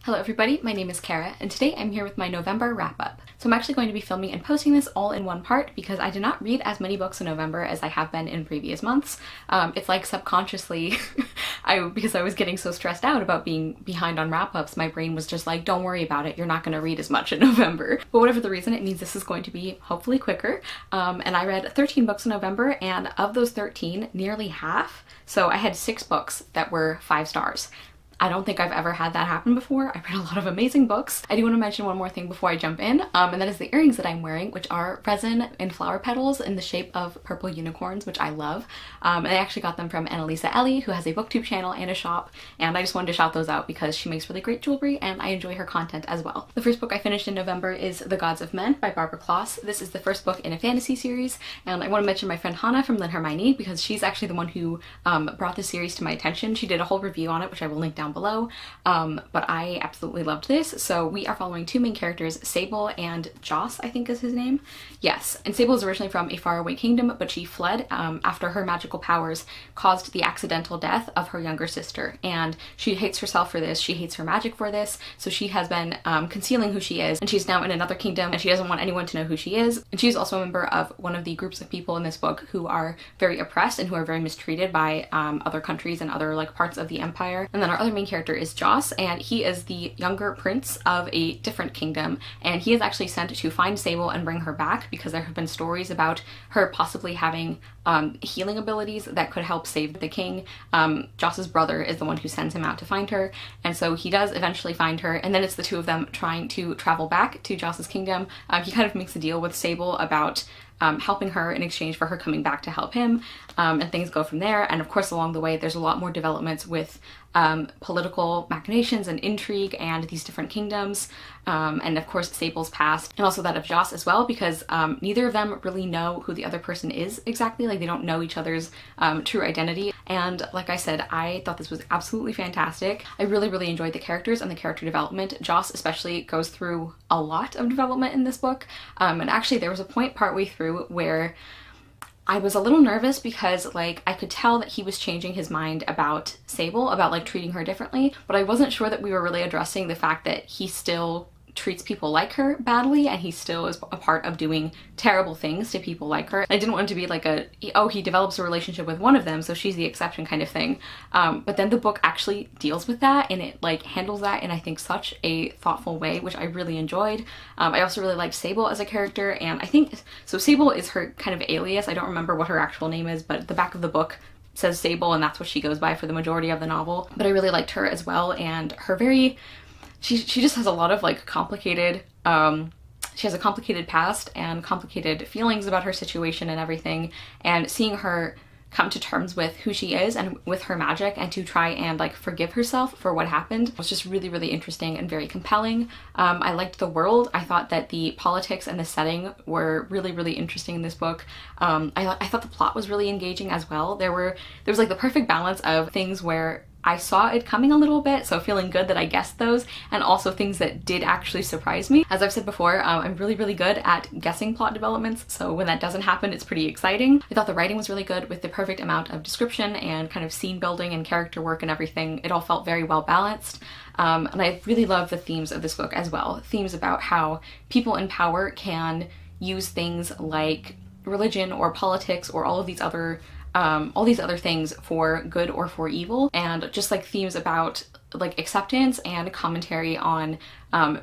Hello everybody, my name is Kara, and today I'm here with my November wrap-up. So I'm actually going to be filming and posting this all in one part because I did not read as many books in November as I have been in previous months. It's like subconsciously, because I was getting so stressed out about being behind on wrap-ups, my brain was just like, don't worry about it, you're not going to read as much in November. But whatever the reason, it means this is going to be hopefully quicker. And I read 13 books in November, and of those 13, nearly half, so I had 6 books that were 5 stars. I don't think I've ever had that happen before. I read a lot of amazing books. I do want to mention one more thing before I jump in, and that is the earrings that I'm wearing, which are resin and flower petals in the shape of purple unicorns, which I love. And I actually got them from Elatsoe, who has a booktube channel and a shop, and I just wanted to shout those out because she makes really great jewelry and I enjoy her content as well. The first book I finished in November is The Gods of Men by Barbara Kloss. This is the first book in a fantasy series, and I want to mention my friend Hannah from Lynn Hermione because she's actually the one who brought the series to my attention. She did a whole review on it, which I will link down below. But I absolutely loved this. So we are following 2 main characters, Sable and Joss, I think is his name. Yes, and Sable is originally from a faraway kingdom, but she fled after her magical powers caused the accidental death of her younger sister. And she hates herself for this, she hates her magic for this, so she has been concealing who she is, and she's now in another kingdom and she doesn't want anyone to know who she is. And she's also a member of one of the groups of people in this book who are very oppressed and who are very mistreated by other countries and other like parts of the empire. And then our other main character is Joss, and he is the younger prince of a different kingdom, and he is actually sent to find Sable and bring her back because there have been stories about her possibly having healing abilities that could help save the king. Joss's brother is the one who sends him out to find her, and so he does eventually find her, and then it's the 2 of them trying to travel back to Joss's kingdom. He kind of makes a deal with Sable about helping her in exchange for her coming back to help him, and things go from there. And of course along the way there's a lot more developments with political machinations and intrigue and these different kingdoms, and of course Sable's past, and also that of Joss as well, because neither of them really know who the other person is exactly. Like, they don't know each other's true identity. And like I said, I thought this was absolutely fantastic. I really enjoyed the characters and the character development. Joss especially goes through a lot of development in this book, and actually there was a point partway through where I was a little nervous because like I could tell that he was changing his mind about Sable, about like treating her differently, but I wasn't sure that we were really addressing the fact that he still treats people like her badly and he still is a part of doing terrible things to people like her. I didn't want it to be like a, oh, he develops a relationship with one of them so she's the exception kind of thing. But then the book actually deals with that, and it like handles that in I think such a thoughtful way, which I really enjoyed. I also really liked Sable as a character, and I think, so Sable is her kind of alias. I don't remember what her actual name is, but the back of the book says Sable and that's what she goes by for the majority of the novel. But I really liked her as well, and her very, she just has a lot of like complicated, she has a complicated past and complicated feelings about her situation and everything, and seeing her come to terms with who she is and with her magic and to try and like forgive herself for what happened was just really interesting and very compelling. I liked the world. I thought that the politics and the setting were really interesting in this book. I thought the plot was really engaging as well. There was like the perfect balance of things where I saw it coming a little bit, so feeling good that I guessed those, and also things that did actually surprise me. As I've said before, I'm really good at guessing plot developments, so when that doesn't happen, it's pretty exciting. I thought the writing was really good with the perfect amount of description and kind of scene building and character work and everything. It all felt very well balanced. And I really love the themes of this book as well. Themes about how people in power can use things like religion or politics or all these other things for good or for evil, and just like themes about like acceptance and commentary on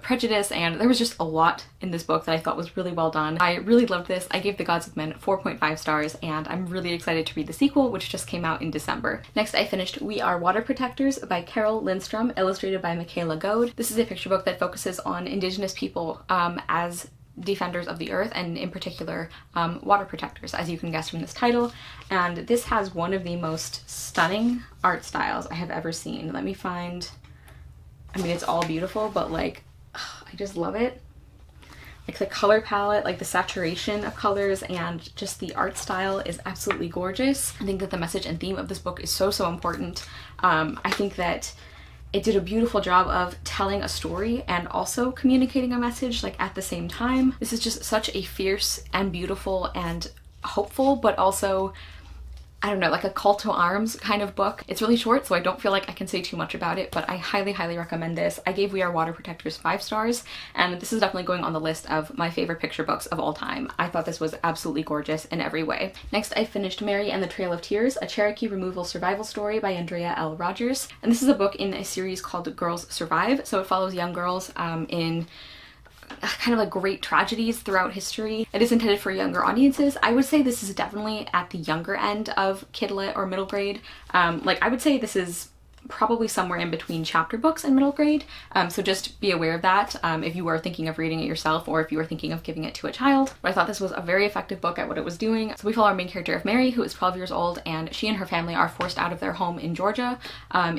prejudice, and there was just a lot in this book that I thought was really well done. I really loved this. I gave The Gods of Men 4.5 stars, and I'm really excited to read the sequel, which just came out in December. Next, I finished We Are Water Protectors by Carol Lindstrom, illustrated by Michaela Goad. This is a picture book that focuses on Indigenous people as defenders of the earth, and in particular water protectors, as you can guess from this title. And this has one of the most stunning art styles I have ever seen. Let me find, I mean, it's all beautiful, but like, I just love it. Like the color palette, like the saturation of colors, and just the art style is absolutely gorgeous. I think that the message and theme of this book is so important. I think that it did a beautiful job of telling a story and also communicating a message like at the same time. This is just such a fierce and beautiful and hopeful, but also I don't know, like a call to arms kind of book. It's really short, so I don't feel like I can say too much about it, but I highly, highly recommend this. I gave We Are Water Protectors 5 stars, and this is definitely going on the list of my favorite picture books of all time. I thought this was absolutely gorgeous in every way. Next, I finished Mary and the Trail of Tears, a Cherokee removal survival story by Andrea L. Rogers. And this is a book in a series called Girls Survive, so it follows young girls in kind of like great tragedies throughout history. It is intended for younger audiences. I would say this is definitely at the younger end of kidlit or middle grade. Like I would say this is probably somewhere in between chapter books and middle grade, so just be aware of that if you are thinking of reading it yourself or if you are thinking of giving it to a child. But I thought this was a very effective book at what it was doing. So we follow our main character of Mary, who is 12 years old, and she and her family are forced out of their home in Georgia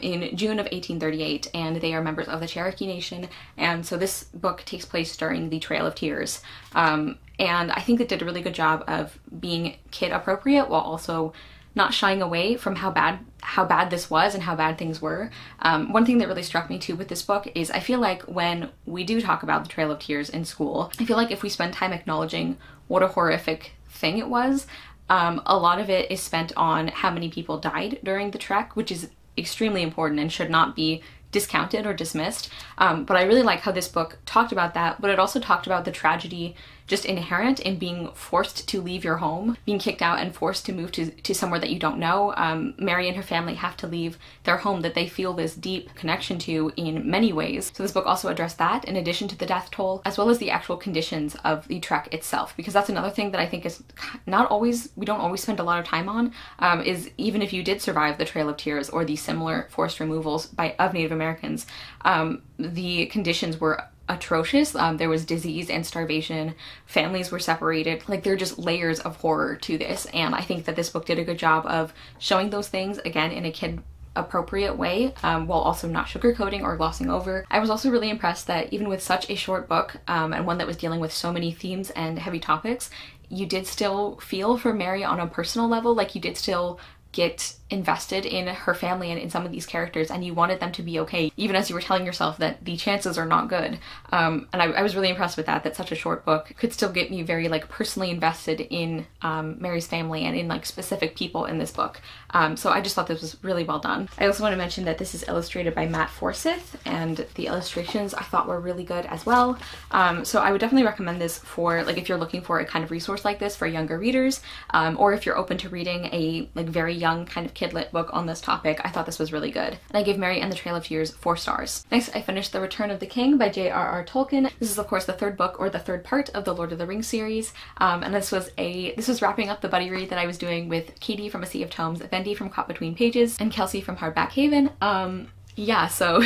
in June of 1838, and they are members of the Cherokee Nation. And so this book takes place during the Trail of Tears. And I think it did a really good job of being kid appropriate while also not shying away from how bad this was and how bad things were. One thing that really struck me too with this book is I feel like when we do talk about the Trail of Tears in school, I feel like if we spend time acknowledging what a horrific thing it was, a lot of it is spent on how many people died during the trek, which is extremely important and should not be discounted or dismissed. But I really like how this book talked about that, but it also talked about the tragedy just inherent in being forced to leave your home, being kicked out and forced to move to somewhere that you don't know. Mary and her family have to leave their home that they feel this deep connection to in many ways. So this book also addressed that in addition to the death toll, as well as the actual conditions of the trek itself, because that's another thing that I think is we don't always spend a lot of time on, is even if you did survive the Trail of Tears or the similar forced removals of Native Americans, the conditions were atrocious. There was disease and starvation, families were separated, like there are just layers of horror to this, and I think that this book did a good job of showing those things, again, in a kid appropriate way, while also not sugarcoating or glossing over. I was also really impressed that even with such a short book, and one that was dealing with so many themes and heavy topics, you did still feel for Mary on a personal level, like you did still get invested in her family and in some of these characters, and you wanted them to be okay, even as you were telling yourself that the chances are not good. And I was really impressed with that such a short book could still get me very like personally invested in Mary's family and in like specific people in this book. So I just thought this was really well done. I also want to mention that this is illustrated by Matt Forsyth, and the illustrations I thought were really good as well. So I would definitely recommend this for like if you're looking for a kind of resource like this for younger readers, or if you're open to reading a like very young kind of kidlit book on this topic. I thought this was really good. And I gave Mary and the Trail of Tears 4 stars. Next, I finished The Return of the King by J.R.R. Tolkien. This is of course the third book or the third part of the Lord of the Rings series. And this was wrapping up the buddy read that I was doing with Katie from A Sea of Tomes, Vendi from Caught Between Pages, and Kelsey from Hardback Haven. Yeah, so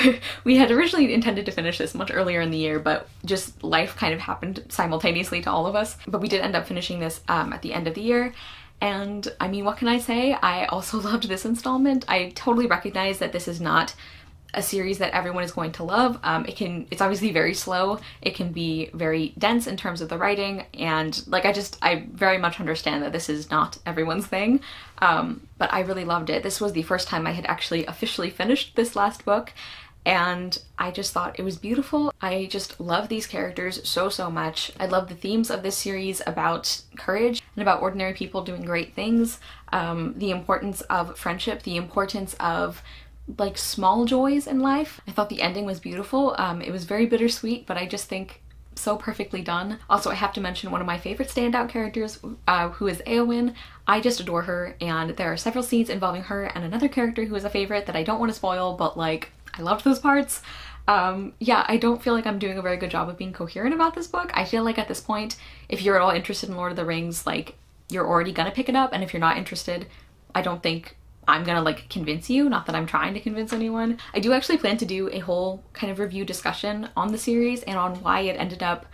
we had originally intended to finish this much earlier in the year, but just life kind of happened simultaneously to all of us. But we did end up finishing this at the end of the year. And I mean, what can I say? I also loved this installment. I totally recognize that this is not a series that everyone is going to love. It's obviously very slow. It can be very dense in terms of the writing, and like I very much understand that this is not everyone's thing. But I really loved it. This was the first time I had actually officially finished this last book, and I just thought it was beautiful. I just love these characters so much. I love the themes of this series about courage and about ordinary people doing great things, the importance of friendship, the importance of like small joys in life. I thought the ending was beautiful. It was very bittersweet, but I just think so perfectly done. Also, I have to mention one of my favorite standout characters, who is Eowyn. I just adore her, and there are several scenes involving her and another character who is a favorite that I don't want to spoil, but like I loved those parts. Yeah, I don't feel like I'm doing a very good job of being coherent about this book. I feel like at this point, if you're at all interested in Lord of the Rings, like you're already gonna pick it up, and if you're not interested, I don't think I'm gonna like convince you, not that I'm trying to convince anyone. I do actually plan to do a whole kind of review discussion on the series and on why it ended up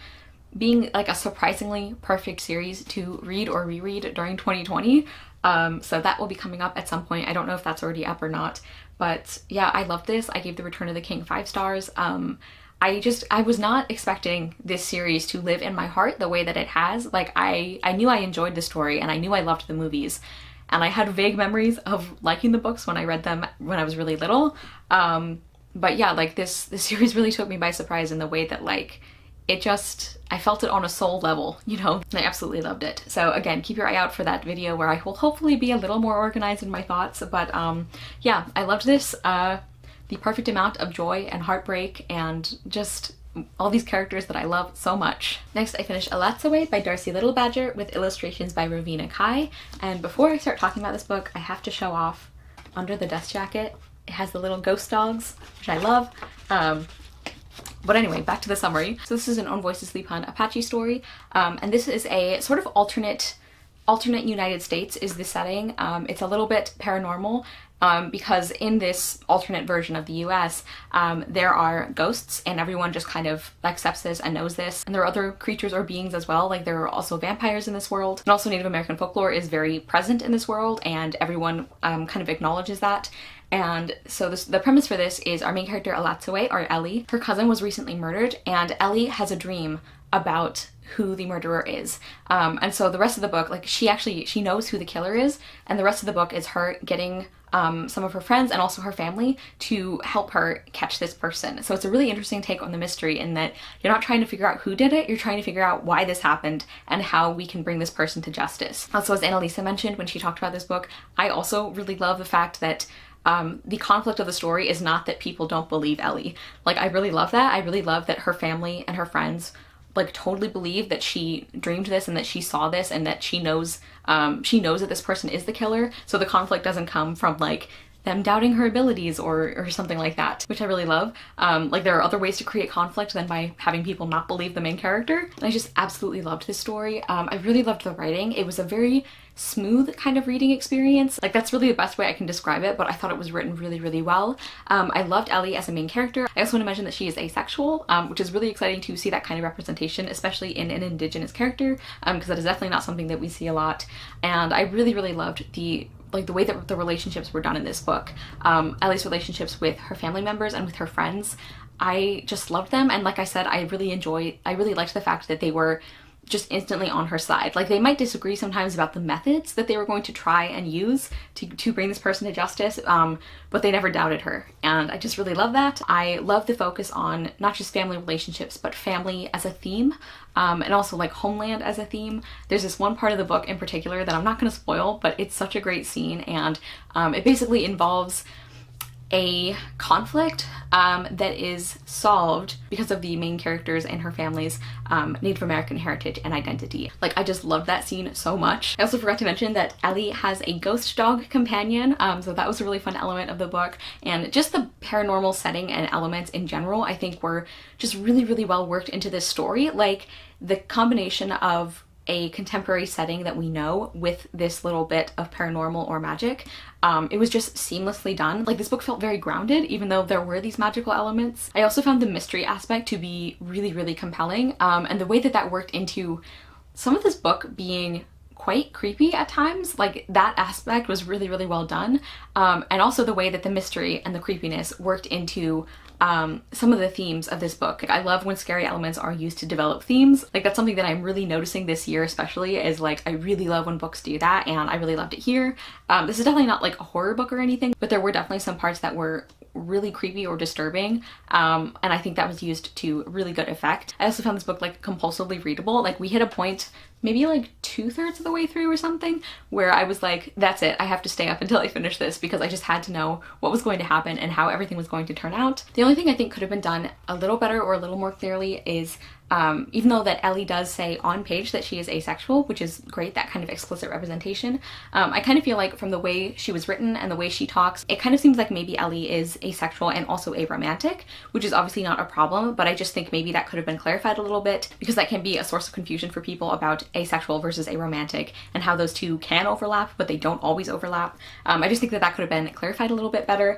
being like a surprisingly perfect series to read or reread during 2020. So that will be coming up at some point. I don't know if that's already up or not, but yeah, I loved this. I gave The Return of the King 5 stars. I was not expecting this series to live in my heart the way that it has. Like I knew I enjoyed the story and I knew I loved the movies, and I had vague memories of liking the books when I read them when I was really little. But yeah, like this series really took me by surprise in the way that like I felt it on a soul level, you know? I absolutely loved it. So again, keep your eye out for that video where I will hopefully be a little more organized in my thoughts, but yeah, I loved this. The perfect amount of joy and heartbreak and just all these characters that I love so much. Next, I finished Elatsoe by Darcy Littlebadger with illustrations by Ravina Kai. And before I start talking about this book, I have to show off under the dust jacket. It has the little ghost dogs, which I love. But anyway, back to the summary. So this is an Own Voices Sleep Hunt Apache story, and this is a sort of alternate United States is the setting. It's a little bit paranormal because in this alternate version of the US, there are ghosts and everyone just kind of accepts this and knows this. And there are other creatures or beings as well, like there are also vampires in this world. And also Native American folklore is very present in this world and everyone kind of acknowledges that. And so the premise for this is our main character Elatsoe, or Ellie, her cousin was recently murdered and Ellie has a dream about who the murderer is. And so the rest of the book, like she knows who the killer is, and the rest of the book is her getting some of her friends and also her family to help her catch this person. So it's a really interesting take on the mystery in that you're not trying to figure out who did it, you're trying to figure out why this happened and how we can bring this person to justice. Also, as Annalisa mentioned when she talked about this book, I also really love the fact that the conflict of the story is not that people don't believe Ellie. Like, I really love that. I really love that her family and her friends like totally believe that she dreamed this and that she saw this and that she knows that this person is the killer. So the conflict doesn't come from like them doubting her abilities or something like that, which I really love. Like there are other ways to create conflict than by having people not believe the main character. And I just absolutely loved this story. I really loved the writing. It was a very smooth kind of reading experience. Like that's really the best way I can describe it, but I thought it was written really, really well. I loved Ellie as a main character. I also want to mention that she is asexual, which is really exciting to see that kind of representation, especially in an Indigenous character, because that is definitely not something that we see a lot. And I really, really loved the way that the relationships were done in this book. Ellie's relationships with her family members and with her friends, I just loved them. And like I said, I really liked the fact that they were just instantly on her side. Like they might disagree sometimes about the methods that they were going to try and use to bring this person to justice, but they never doubted her. And I just really love that. I love the focus on not just family relationships, but family as a theme, and also like homeland as a theme. There's this one part of the book in particular that I'm not going to spoil, but it's such a great scene, and it basically involves a conflict that is solved because of the main characters and her family's Native American heritage and identity. Like I just loved that scene so much. I also forgot to mention that Ellie has a ghost dog companion, so that was a really fun element of the book, and just the paranormal setting and elements in general I think were just really, really well worked into this story. Like the combination of a contemporary setting that we know with this little bit of paranormal or magic, it was just seamlessly done. Like this book felt very grounded even though there were these magical elements. I also found the mystery aspect to be really, really compelling, and the way that that worked into some of this book being quite creepy at times, like that aspect was really, really well done, and also the way that the mystery and the creepiness worked into some of the themes of this book. Like, I love when scary elements are used to develop themes. Like that's something that I'm really noticing this year especially, is like I really love when books do that, and I really loved it here. This is definitely not like a horror book or anything, but there were definitely some parts that were really creepy or disturbing, and I think that was used to really good effect. I also found this book like compulsively readable. Like we hit a point maybe like 2/3 of the way through or something where I was like, that's it, I have to stay up until I finish this, because I just had to know what was going to happen and how everything was going to turn out. The only thing I think could have been done a little better or a little more clearly is even though that Ellie does say on page that she is asexual, which is great, that kind of explicit representation, I kind of feel like from the way she was written and the way she talks, it kind of seems like maybe Ellie is asexual and also aromantic, which is obviously not a problem, but I just think maybe that could have been clarified a little bit, because that can be a source of confusion for people about asexual versus aromantic and how those two can overlap, but they don't always overlap. I just think that that could have been clarified a little bit better.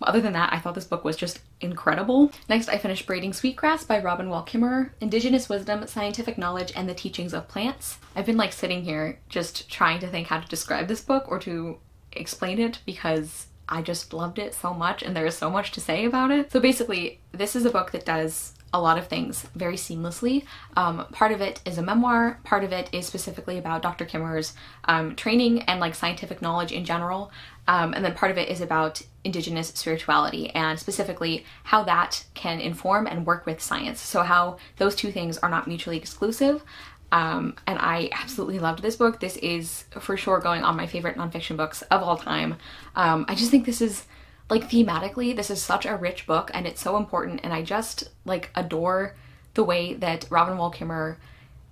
Other than that, I thought this book was just incredible. Next, I finished Braiding Sweetgrass by Robin Wall Kimmerer. Indigenous wisdom, scientific knowledge, and the teachings of plants. I've been like sitting here just trying to think how to describe this book or to explain it, because I just loved it so much, and there is so much to say about it. So basically, this is a book that does a lot of things very seamlessly. Part of it is a memoir, part of it is specifically about Dr. Kimmerer's training and like scientific knowledge in general, and then part of it is about Indigenous spirituality and specifically how that can inform and work with science. So how those two things are not mutually exclusive. And I absolutely loved this book. This is for sure going on my favorite nonfiction books of all time. I just think this is, like, thematically, this is such a rich book and it's so important, and I just, like, adore the way that Robin Wall Kimmerer,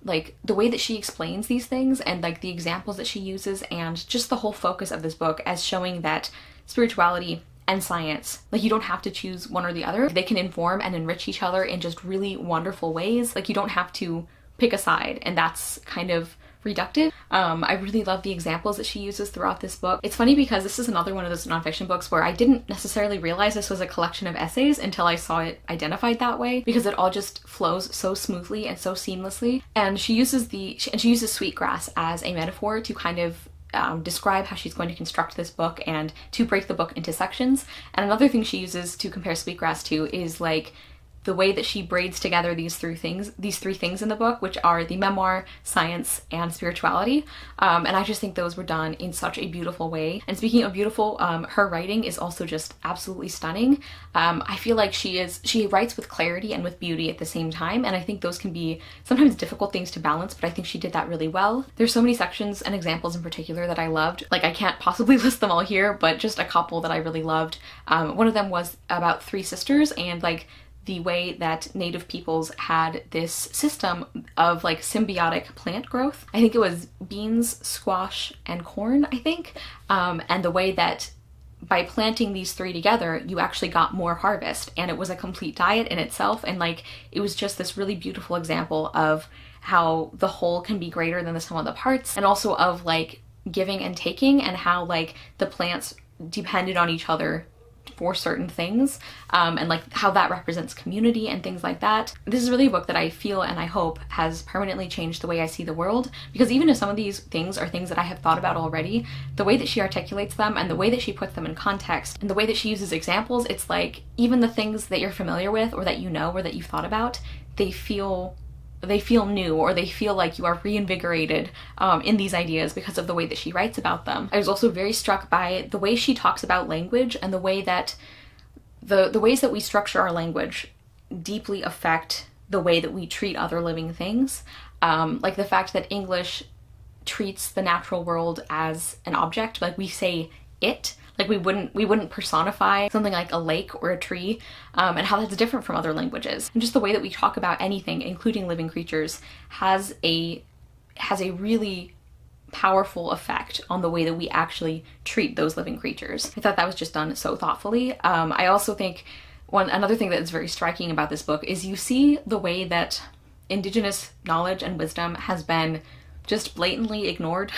like, the way that she explains these things and, like, the examples that she uses, and just the whole focus of this book as showing that spirituality and science, like, you don't have to choose one or the other. They can inform and enrich each other in just really wonderful ways. Like, you don't have to pick a side, and that's kind of reductive. I really love the examples that she uses throughout this book. It's funny because this is another one of those nonfiction books where I didn't necessarily realize this was a collection of essays until I saw it identified that way, because it all just flows so smoothly and so seamlessly. And she uses sweetgrass as a metaphor to kind of describe how she's going to construct this book and to break the book into sections. And another thing she uses to compare sweetgrass to is like the way that she braids together these three things in the book, which are the memoir, science, and spirituality. And I just think those were done in such a beautiful way. And speaking of beautiful, her writing is also just absolutely stunning. I feel like she writes with clarity and with beauty at the same time, and I think those can be sometimes difficult things to balance, but I think she did that really well. There's so many sections and examples in particular that I loved. Like, I can't possibly list them all here, but just a couple that I really loved. One of them was about three sisters and like the way that Native peoples had this system of like symbiotic plant growth. I think it was beans, squash, and corn, I think. And the way that by planting these three together, you actually got more harvest, and it was a complete diet in itself. And like, it was just this really beautiful example of how the whole can be greater than the sum of the parts, and also of like giving and taking, and how like the plants depended on each other for certain things, and like how that represents community and things like that. This is really a book that I feel and I hope has permanently changed the way I see the world, because even if some of these things are things that I have thought about already, the way that she articulates them and the way that she puts them in context and the way that she uses examples, it's like even the things that you're familiar with or that you know or that you've thought about, they feel new, or they feel like you are reinvigorated in these ideas because of the way that she writes about them. I was also very struck by the way she talks about language and the way that the ways that we structure our language deeply affect the way that we treat other living things. Like the fact that English treats the natural world as an object, like we say it, like we wouldn't personify something like a lake or a tree, and how that's different from other languages. And just the way that we talk about anything, including living creatures, has a really powerful effect on the way that we actually treat those living creatures. I thought that was just done so thoughtfully. I also think another thing that is very striking about this book is you see the way that Indigenous knowledge and wisdom has been just blatantly ignored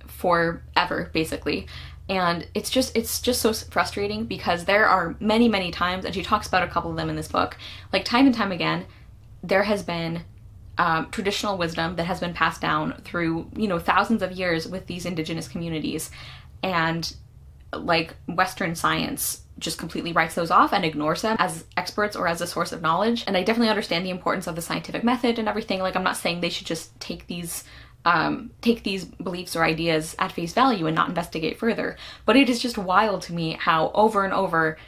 forever, basically. And it's just so frustrating, because there are many, many times, and she talks about a couple of them in this book, like time and time again, there has been traditional wisdom that has been passed down through, you know, thousands of years with these Indigenous communities, and like Western science just completely writes those off and ignores them as experts or as a source of knowledge. And I definitely understand the importance of the scientific method and everything. Like, I'm not saying they should just take these beliefs or ideas at face value and not investigate further. But it is just wild to me how over and over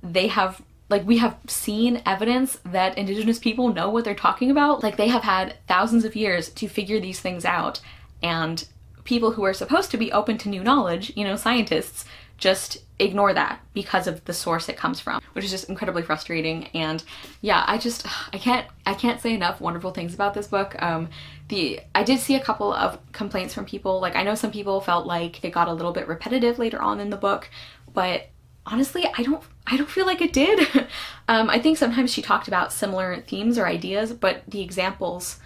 we have seen evidence that Indigenous people know what they're talking about. Like, they have had thousands of years to figure these things out, and people who are supposed to be open to new knowledge, you know, scientists, just ignore that because of the source it comes from, which is just incredibly frustrating. And yeah, I can't say enough wonderful things about this book. I did see a couple of complaints from people. Like, I know some people felt like it got a little bit repetitive later on in the book, but honestly, I don't feel like it did. I think sometimes she talked about similar themes or ideas, but the examples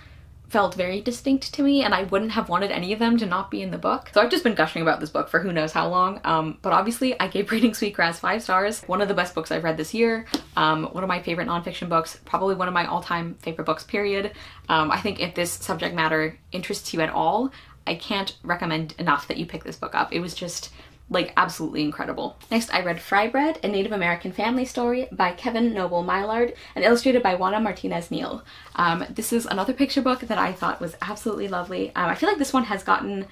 felt very distinct to me, and I wouldn't have wanted any of them to not be in the book. So I've just been gushing about this book for who knows how long, but obviously I gave Braiding Sweetgrass 5 stars. One of the best books I've read this year, one of my favorite nonfiction books, probably one of my all-time favorite books, period. I think if this subject matter interests you at all, I can't recommend enough that you pick this book up. It was just like absolutely incredible. Next, I read Fry Bread, a Native American family story by Kevin Noble Mylard and illustrated by Juana Martinez Neal. This is another picture book that I thought was absolutely lovely. I feel like this one has gotten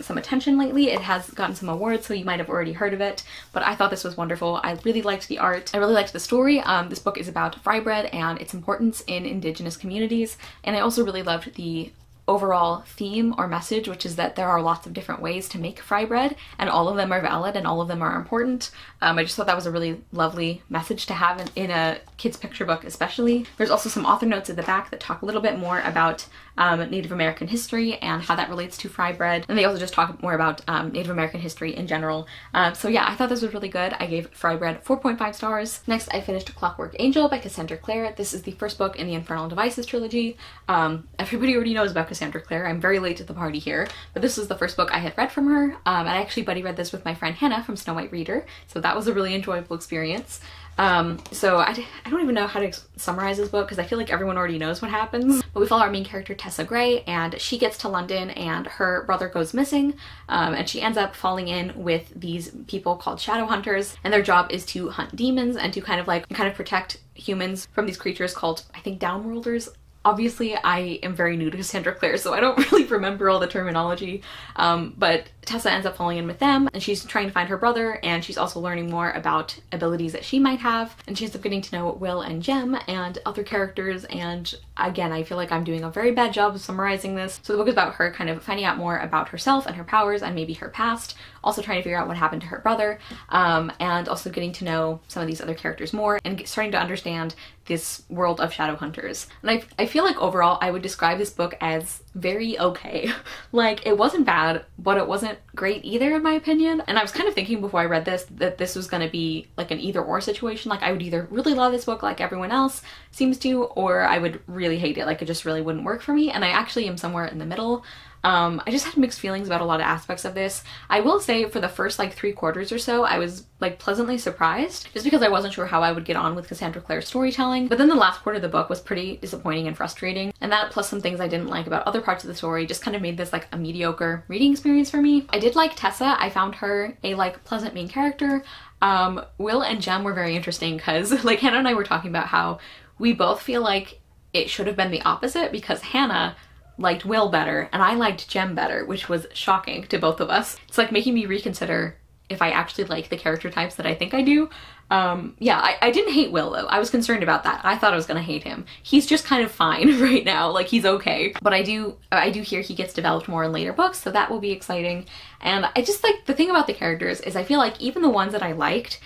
some attention lately. It has gotten some awards, so you might have already heard of it, but I thought this was wonderful. I really liked the art. I really liked the story. This book is about fry bread and its importance in Indigenous communities, and I also really loved the overall theme or message, which is that there are lots of different ways to make fry bread and all of them are valid and all of them are important. I just thought that was a really lovely message to have in a kid's picture book especially. There's also some author notes at the back that talk a little bit more about Native American history and how that relates to fry bread, and they also just talk more about Native American history in general. So yeah, I thought this was really good. I gave Fry Bread 4.5 stars. Next, I finished Clockwork Angel by Cassandra Clare. This is the first book in the Infernal Devices trilogy. Everybody already knows about Cassandra Clare. I'm very late to the party here, but this was the first book I had read from her, and I actually buddy read this with my friend Hannah from Snow White Reader, so that was a really enjoyable experience. So I don't even know how to summarize this book because I feel like everyone already knows what happens. But we follow our main character Tessa Gray, and she gets to London and her brother goes missing, and she ends up falling in with these people called shadow hunters, and their job is to hunt demons and to kind of protect humans from these creatures called, I think, downworlders. Obviously, I am very new to Cassandra Clare, so I don't really remember all the terminology, but Tessa ends up falling in with them, and she's trying to find her brother, and she's also learning more about abilities that she might have, and she ends up getting to know Will and Jem and other characters, and again, I feel like I'm doing a very bad job of summarizing this. So the book is about her kind of finding out more about herself and her powers and maybe her past, also trying to figure out what happened to her brother, and also getting to know some of these other characters more and starting to understand this world of shadow hunters. And I feel like overall I would describe this book as very okay. Like, it wasn't bad, but it wasn't great either in my opinion. And I was kind of thinking before I read this that this was going to be like an either or situation. Like, I would either really love this book like everyone else seems to, or I would really hate it. Like, it just really wouldn't work for me, and I actually am somewhere in the middle. I just had mixed feelings about a lot of aspects of this. I will say for the first like 3/4 or so, I was like pleasantly surprised just because I wasn't sure how I would get on with Cassandra Clare's storytelling. But then the last quarter of the book was pretty disappointing and frustrating, and that plus some things I didn't like about other parts of the story just kind of made this like a mediocre reading experience for me. I did like Tessa. I found her a like pleasant main character. Will and Jem were very interesting because like Hannah and I were talking about how we both feel like it should have been the opposite, because Hannah liked Will better and I liked Jem better, which was shocking to both of us. It's like making me reconsider if I actually like the character types that I think I do. Yeah, I didn't hate Will though. I was concerned about that. I thought I was gonna hate him. He's just kind of fine right now, like he's okay. But I do hear he gets developed more in later books, so that will be exciting. And I just like, the thing about the characters is I feel like even the ones that I liked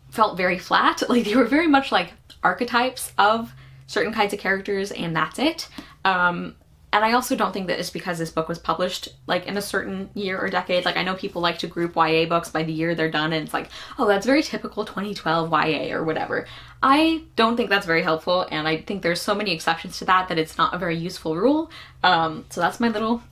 felt very flat. Like, they were very much like archetypes of certain kinds of characters, and that's it. And I also don't think that it's because this book was published like in a certain year or decade. Like, I know people like to group YA books by the year they're done, and it's like, oh, that's very typical 2012 YA or whatever. I don't think that's very helpful, and I think there's so many exceptions to that it's not a very useful rule. So that's my little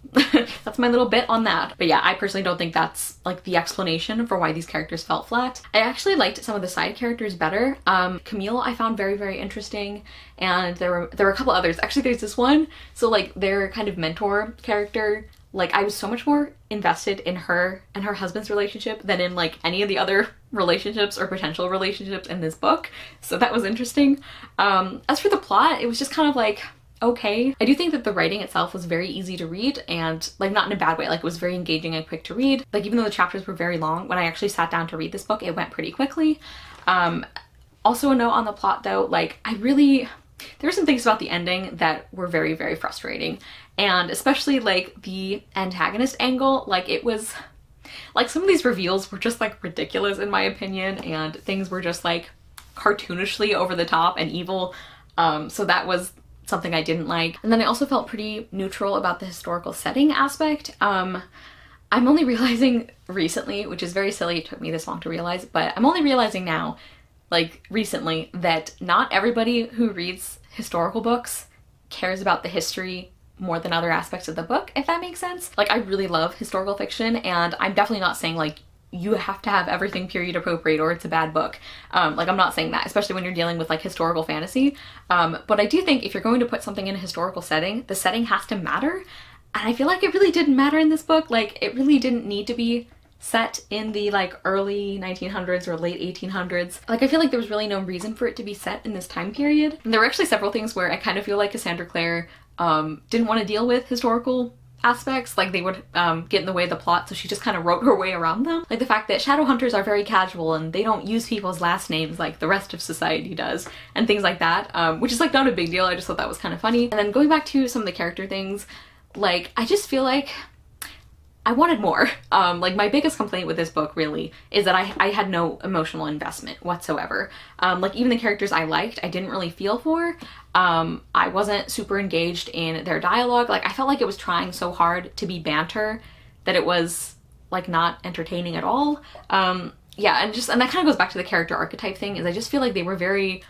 that's my little bit on that. But yeah, I personally don't think that's like the explanation for why these characters felt flat. I actually liked some of the side characters better. Camille I found very, very interesting, and there were a couple others. Actually, there's this one, so like their kind of mentor character, like I was so much more invested in her and her husband's relationship than in like any of the other relationships or potential relationships in this book, so that was interesting. As for the plot, it was just kind of like okay. I do think that the writing itself was very easy to read, and like not in a bad way. Like, it was very engaging and quick to read. Like, even though the chapters were very long, when I actually sat down to read this book, it went pretty quickly. Also a note on the plot though, like there were some things about the ending that were very, very frustrating, and especially like the antagonist angle. Like, it was like some of these reveals were just like ridiculous in my opinion, and things were just like cartoonishly over the top and evil. So that was something I didn't like. And then I also felt pretty neutral about the historical setting aspect. I'm only realizing recently, which is very silly, it took me this long to realize, but I'm only realizing now, like recently, that not everybody who reads historical books cares about the history more than other aspects of the book, if that makes sense. Like, I really love historical fiction, and I'm definitely not saying like you have to have everything period appropriate or it's a bad book. Like, I'm not saying that, especially when you're dealing with like historical fantasy. But I do think if you're going to put something in a historical setting, the setting has to matter. And I feel like it really didn't matter in this book. Like, it really didn't need to be set in the like early 1900s or late 1800s. Like I feel like there was really no reason for it to be set in this time period. And there were actually several things where I kind of feel like Cassandra Clare didn't want to deal with historical aspects, like they would get in the way of the plot, so she just kind of wrote her way around them. Like the fact that shadow hunters are very casual and they don't use people's last names like the rest of society does, and things like that, which is like not a big deal. I just thought that was kind of funny. And then going back to some of the character things, like I just feel like I wanted more. Like my biggest complaint with this book really is that I had no emotional investment whatsoever. Like even the characters I liked, I didn't really feel for. I wasn't super engaged in their dialogue. Like I felt like it was trying so hard to be banter that it was like not entertaining at all. Yeah, and that kind of goes back to the character archetype thing, is I just feel like they were very,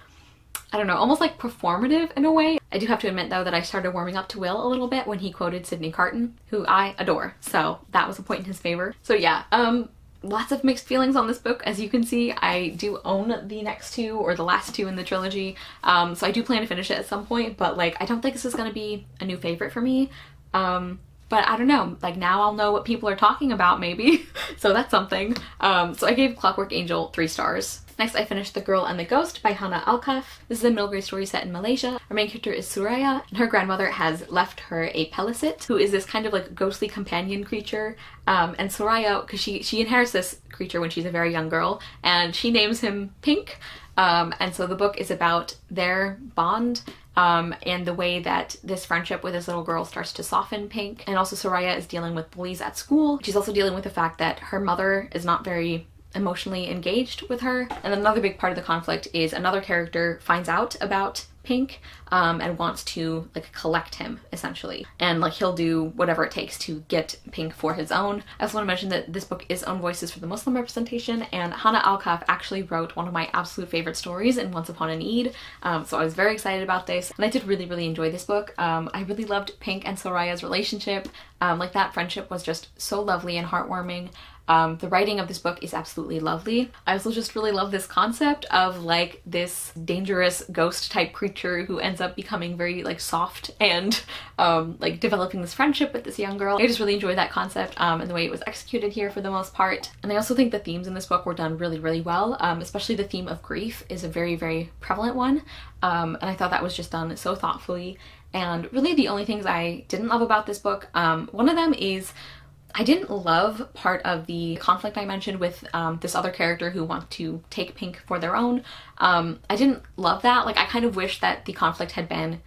I don't know, almost like performative in a way. I do have to admit though that I started warming up to Will a little bit when he quoted Sidney Carton, who I adore, so that was a point in his favor. So yeah, lots of mixed feelings on this book. As you can see, I do own the next two, or the last two in the trilogy, so I do plan to finish it at some point, but like I don't think this is gonna be a new favorite for me. But I don't know, like now I'll know what people are talking about maybe, so that's something. So I gave Clockwork Angel 3 stars. Next, I finished The Girl and the Ghost by Hannah Alkaf. This is a middle grade story set in Malaysia. Our main character is Suraya, and her grandmother has left her a pelicet, who is this kind of like ghostly companion creature. And Suraya, because she inherits this creature when she's a very young girl, and she names him Pink. And so the book is about their bond, and the way that this friendship with this little girl starts to soften Pink. And also Suraya is dealing with bullies at school. She's also dealing with the fact that her mother is not very emotionally engaged with her. And then another big part of the conflict is another character finds out about Pink and wants to like collect him essentially, and like he'll do whatever it takes to get Pink for his own. I also want to mention that this book is Own Voices for the Muslim representation, and Hannah Alkaf actually wrote one of my absolute favorite stories in Once Upon an Eid, so I was very excited about this, and I did really enjoy this book. I really loved Pink and Soraya's relationship. Like that friendship was just so lovely and heartwarming. The writing of this book is absolutely lovely. I also just really love this concept of like this dangerous ghost type creature who ends up becoming very like soft and like developing this friendship with this young girl. I just really enjoyed that concept and the way it was executed here for the most part. And I also think the themes in this book were done really well, especially the theme of grief is a very prevalent one, and I thought that was just done so thoughtfully. And really the only things I didn't love about this book, one of them is I didn't love part of the conflict I mentioned with this other character who wants to take Pink for their own. I didn't love that. Like I kind of wish that the conflict had been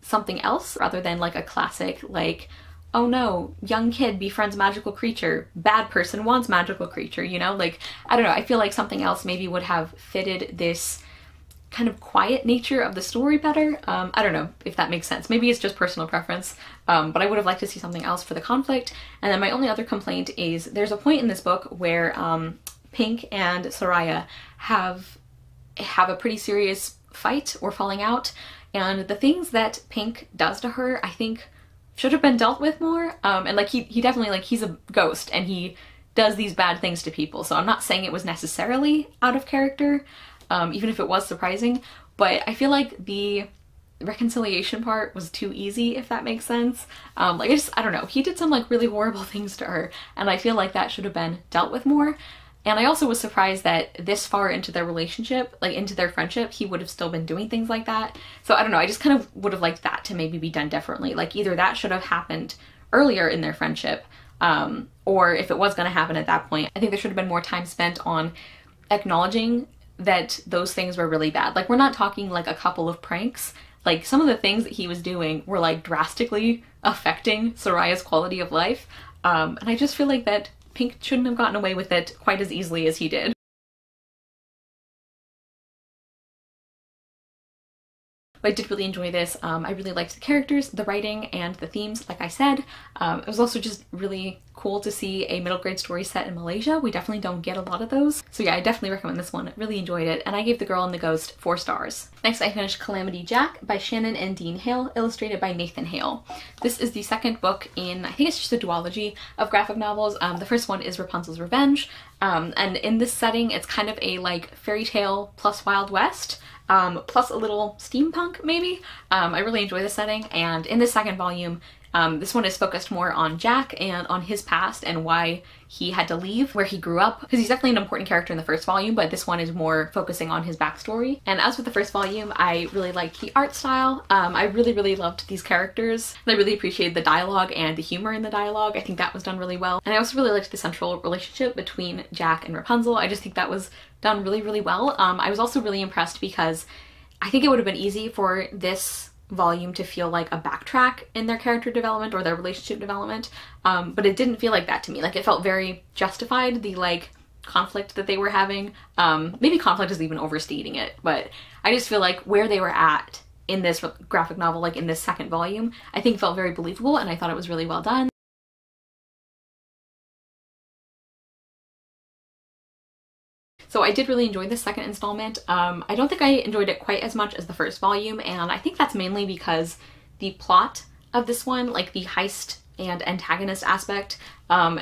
something else rather than like a classic like, oh no, young kid befriends magical creature, bad person wants magical creature, you know? Like, I don't know, I feel like something else maybe would have fitted this kind of quiet nature of the story better. I don't know if that makes sense. Maybe it's just personal preference, but I would have liked to see something else for the conflict. And then my only other complaint is there's a point in this book where Pink and Suraya have a pretty serious fight or falling out, and the things that Pink does to her I think should have been dealt with more. And like he definitely, like, he's a ghost and he does these bad things to people, so I'm not saying it was necessarily out of character, even if it was surprising, but I feel like the reconciliation part was too easy, if that makes sense. Like I don't know, he did some like really horrible things to her, and I feel like that should have been dealt with more. And I also was surprised that this far into their relationship, like into their friendship, he would have still been doing things like that. So I don't know, I just kind of would have liked that to maybe be done differently. Like either that should have happened earlier in their friendship, or if it was going to happen at that point, I think there should have been more time spent on acknowledging that those things were really bad. Like we're not talking like a couple of pranks. Like some of the things that he was doing were like drastically affecting Soraya's quality of life. And I just feel like that Pink shouldn't have gotten away with it quite as easily as he did. But I did really enjoy this. I really liked the characters, the writing, and the themes, like I said. It was also just really cool to see a middle grade story set in Malaysia. We definitely don't get a lot of those. So yeah, I definitely recommend this one. Really enjoyed it, and I gave The Girl and the Ghost 4 stars. Next, I finished Calamity Jack by Shannon and Dean Hale, illustrated by Nathan Hale. This is the second book in, I think it's just a duology of graphic novels. The first one is Rapunzel's Revenge, and in this setting, it's kind of a like fairy tale plus Wild West. Plus a little steampunk maybe. I really enjoy the setting, and in the second volume, this one is focused more on Jack and on his past and why he had to leave where he grew up, because he's definitely an important character in the first volume, but this one is more focusing on his backstory. And as with the first volume, I really liked the art style. I really loved these characters, and I really appreciated the dialogue and the humor in the dialogue. I think that was done really well. And I also really liked the central relationship between Jack and Rapunzel. I just think that was done really well. I was also really impressed because I think it would have been easy for this volume to feel like a backtrack in their character development or their relationship development, but it didn't feel like that to me. Like, it felt very justified, the like conflict that they were having. Maybe conflict is even overstating it, but I just feel like where they were at in this graphic novel, like in this second volume, I think felt very believable, and I thought it was really well done. So I did really enjoy this second installment. I don't think I enjoyed it quite as much as the first volume, and I think that's mainly because the plot of this one, like the heist and antagonist aspect,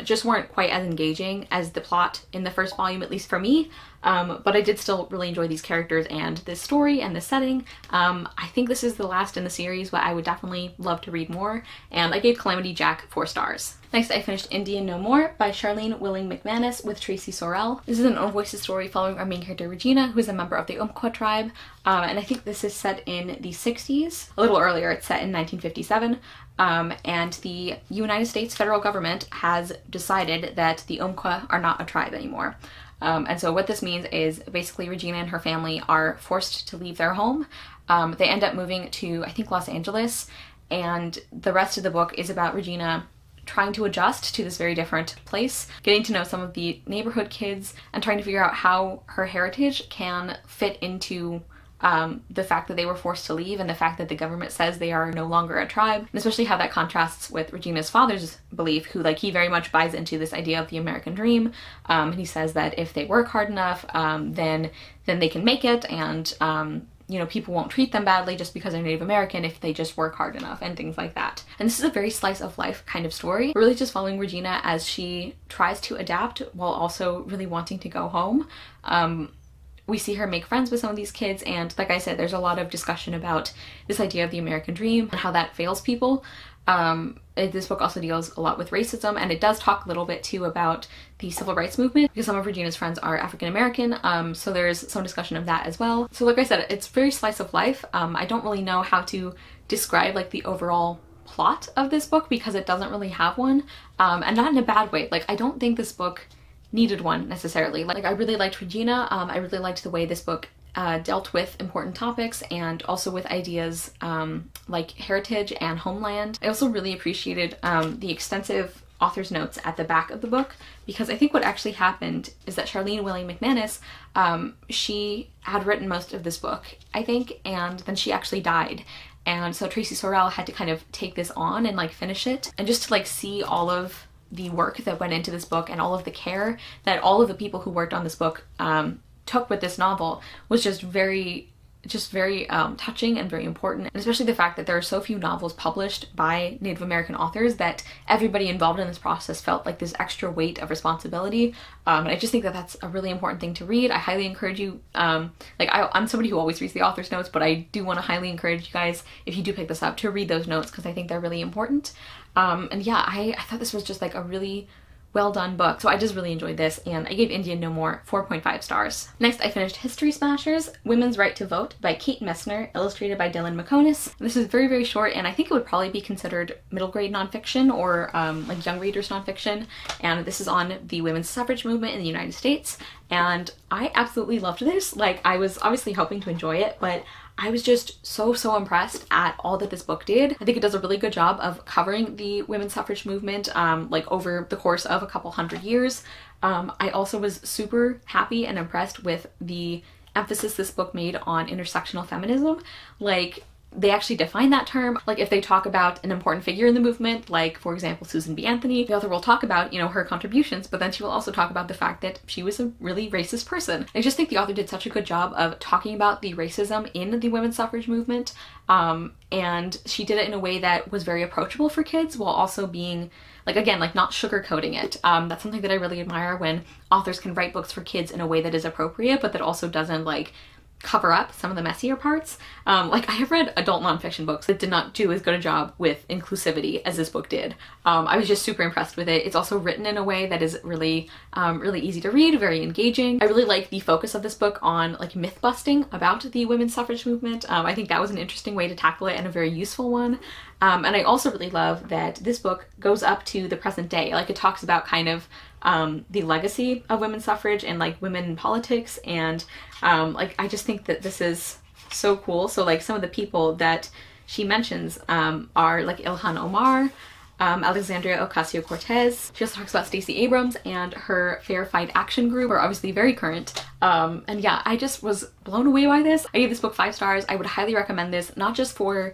just weren't quite as engaging as the plot in the first volume, at least for me. But I did still really enjoy these characters and this story and the setting. I think this is the last in the series, but I would definitely love to read more, and I gave Calamity Jack 4 stars. Next, I finished Indian No More by Charlene Willing McManus with Tracy Sorrell. This is an own voices story following our main character Regina, who is a member of the Umpqua tribe, and I think this is set in the 60s. A little earlier, it's set in 1957, and the United States federal government has decided that the Umpqua are not a tribe anymore. And so what this means is basically Regina and her family are forced to leave their home. They end up moving to, I think, Los Angeles, and the rest of the book is about Regina trying to adjust to this very different place, getting to know some of the neighborhood kids, and trying to figure out how her heritage can fit into the fact that they were forced to leave and the fact that the government says they are no longer a tribe, and especially how that contrasts with Regina's father's belief, who, like, he very much buys into this idea of the American dream, and he says that if they work hard enough, then they can make it, and you know, people won't treat them badly just because they're Native American if they just work hard enough, and things like that. And this is a very slice of life kind of story. We're really just following Regina as she tries to adapt while also really wanting to go home. We see her make friends with some of these kids, and like I said, there's a lot of discussion about this idea of the American dream and how that fails people. This book also deals a lot with racism, and it does talk a little bit too about the civil rights movement, because some of Regina's friends are African American, so there's some discussion of that as well. So like I said, it's very slice of life. I don't really know how to describe like the overall plot of this book because it doesn't really have one, and not in a bad way. Like, I don't think this book needed one necessarily. Like, I really liked Regina. I really liked the way this book dealt with important topics and also with ideas like heritage and homeland. I also really appreciated the extensive author's notes at the back of the book, because I think what actually happened is that Charlene Willing McManus, she had written most of this book, I think, and then she actually died. And so Tracy Sorrell had to kind of take this on and like finish it, and just to like see all of the work that went into this book and all of the care that all of the people who worked on this book took with this novel was just very touching and very important, and especially the fact that there are so few novels published by Native American authors that everybody involved in this process felt like this extra weight of responsibility. And I just think that that's a really important thing to read. I highly encourage you, I'm somebody who always reads the author's notes, but I do want to highly encourage you guys, if you do pick this up, to read those notes, because I think they're really important. And yeah, I thought this was just like a really well done book. So I just really enjoyed this, and I gave Indian No More 4.5 stars. Next, I finished History Smashers, Women's Right to Vote by Kate Messner, illustrated by Dylan McConis. This is very short, and I think it would probably be considered middle grade nonfiction or like young readers nonfiction. And this is on the women's suffrage movement in the United States. And I absolutely loved this. Like, I was obviously hoping to enjoy it, but I was just so impressed at all that this book did. I think it does a really good job of covering the women's suffrage movement like over the course of a couple hundred years. I also was super happy and impressed with the emphasis this book made on intersectional feminism. Like, they actually define that term. Like, if they talk about an important figure in the movement, like for example Susan B. Anthony, the author will talk about, you know, her contributions, but then she will also talk about the fact that she was a really racist person. I just think the author did such a good job of talking about the racism in the women's suffrage movement, and she did it in a way that was very approachable for kids while also being, like, again, like, not sugarcoating it. That's something that I really admire, when authors can write books for kids in a way that is appropriate, but that also doesn't like cover up some of the messier parts. Like I have read adult nonfiction books that did not do as good a job with inclusivity as this book did. I was just super impressed with it. It's also written in a way that is really, really easy to read, very engaging. I really like the focus of this book on like myth busting about the women's suffrage movement. I think that was an interesting way to tackle it and a very useful one. And I also really love that this book goes up to the present day. Like it talks about kind of the legacy of women's suffrage and like women in politics, and like I just think that this is so cool. So like some of the people that she mentions are like Ilhan Omar, Alexandria Ocasio-Cortez. She also talks about Stacey Abrams and her Fair Fight Action Group are obviously very current. And yeah, I just was blown away by this. I gave this book 5 stars. I would highly recommend this, not just for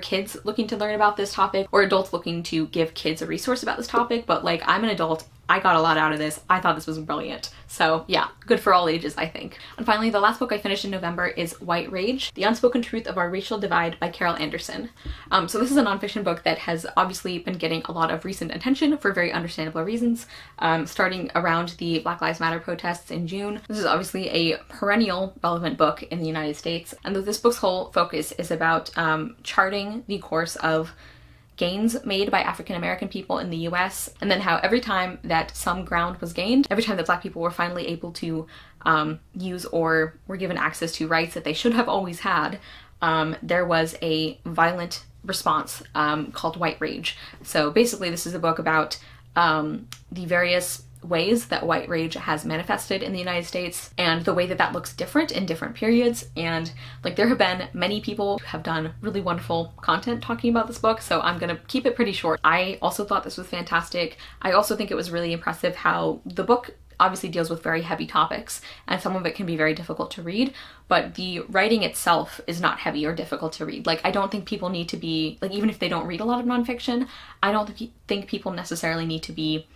kids looking to learn about this topic or adults looking to give kids a resource about this topic, but like I'm an adult, I got a lot out of this. I thought this was brilliant. So yeah, good for all ages, I think. And finally, the last book I finished in November is White Rage, The Unspoken Truth of Our Racial Divide by Carol Anderson. So this is a nonfiction book that has obviously been getting a lot of recent attention for very understandable reasons, starting around the Black Lives Matter protests in June. This is obviously a perennial relevant book in the United States, and this book's whole focus is about charting the course of gains made by African American people in the US, and then how every time that some ground was gained, every time that Black people were finally able to use or were given access to rights that they should have always had, there was a violent response called White Rage. So basically this is a book about the various ways that white rage has manifested in the United States and the way that that looks different in different periods. And like there have been many people who have done really wonderful content talking about this book, so I'm gonna keep it pretty short. I also thought this was fantastic. I also think it was really impressive how the book obviously deals with very heavy topics and some of it can be very difficult to read, but the writing itself is not heavy or difficult to read. Like I don't think people need to be, like even if they don't read a lot of nonfiction, I don't think people necessarily need to be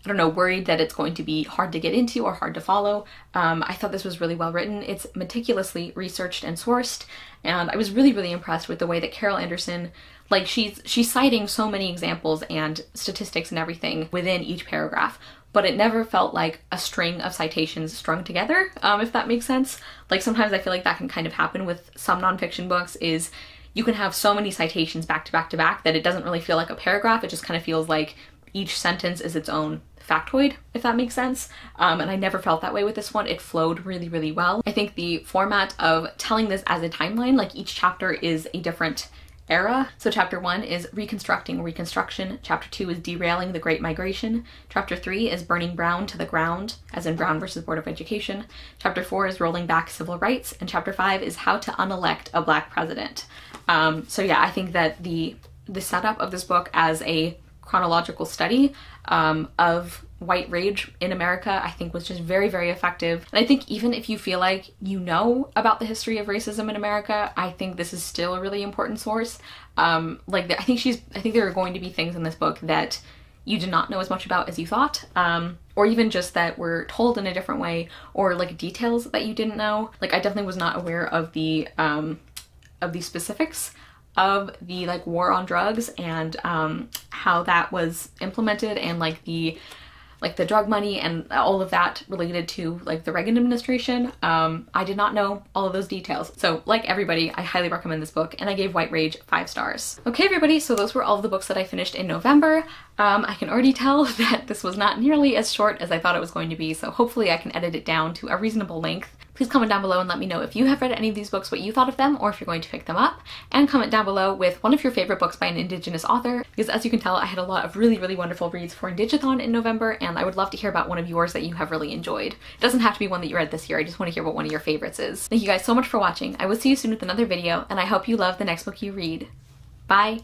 I don't know, worried that it's going to be hard to get into or hard to follow. I thought this was really well written. It's meticulously researched and sourced, and I was really, really impressed with the way that Carol Anderson, like she's citing so many examples and statistics and everything within each paragraph, but it never felt like a string of citations strung together, if that makes sense. Like sometimes I feel like that can kind of happen with some nonfiction books, is you can have so many citations back to back to back that it doesn't really feel like a paragraph. It just kind of feels like each sentence is its own factoid, if that makes sense. And I never felt that way with this one. It flowed really, really well. I think the format of telling this as a timeline, like each chapter is a different era. So chapter 1 is Reconstructing Reconstruction. Chapter 2 is Derailing the Great Migration. Chapter 3 is Burning Brown to the Ground, as in Brown versus Board of Education. Chapter 4 is Rolling Back Civil Rights. And chapter 5 is How to Unelect a Black President. So yeah, I think that the setup of this book as a chronological study of white rage in America, I think was just very, very effective. And I think even if you feel like you know about the history of racism in America, I think this is still a really important source. I think there are going to be things in this book that you did not know as much about as you thought, or even just that were told in a different way, or like details that you didn't know. Like I definitely was not aware of the specifics of the like war on drugs and how that was implemented, and like the drug money and all of that related to like the Reagan administration. I did not know all of those details. So like everybody, I highly recommend this book, and I gave White Rage 5 stars. Okay everybody, so those were all of the books that I finished in November. I can already tell that this was not nearly as short as I thought it was going to be, so hopefully I can edit it down to a reasonable length. Please comment down below and let me know if you have read any of these books, what you thought of them, or if you're going to pick them up. And comment down below with one of your favorite books by an Indigenous author, because as you can tell, I had a lot of really, really wonderful reads for IndigAthon in November, and I would love to hear about one of yours that you have really enjoyed. It doesn't have to be one that you read this year, I just want to hear what one of your favorites is. Thank you guys so much for watching. I will see you soon with another video, and I hope you love the next book you read. Bye!